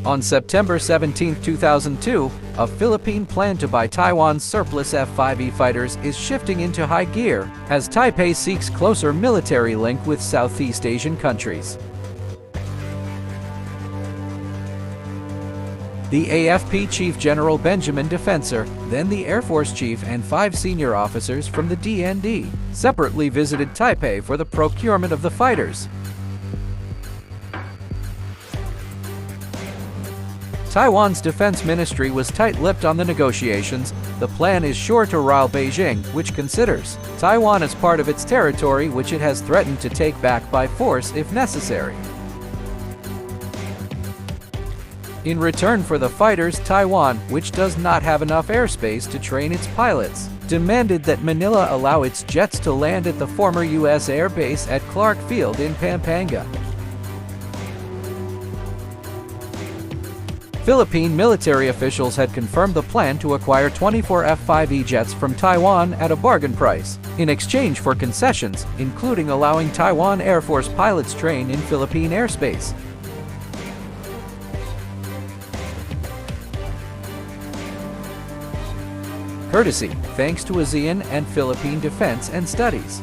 On September 17, 2002, a Philippine plan to buy Taiwan's surplus F5E fighters is shifting into high gear as Taipei seeks closer military link with Southeast Asian countries. The AFP Chief General Benjamin Defensor, then the Air Force Chief, and 5 senior officers from the DND separately visited Taipei for the procurement of the fighters. Taiwan's defense ministry was tight-lipped on the negotiations. The plan is sure to rile Beijing, which considers Taiwan as part of its territory, which it has threatened to take back by force if necessary. In return for the fighters, Taiwan, which does not have enough airspace to train its pilots, demanded that Manila allow its jets to land at the former U.S. Air Base at Clark Field in Pampanga. Philippine military officials had confirmed the plan to acquire 24 F5E jets from Taiwan at a bargain price, in exchange for concessions, including allowing Taiwan Air Force pilots train in Philippine airspace. Courtesy, thanks to ASEAN and Philippine Defense and Studies.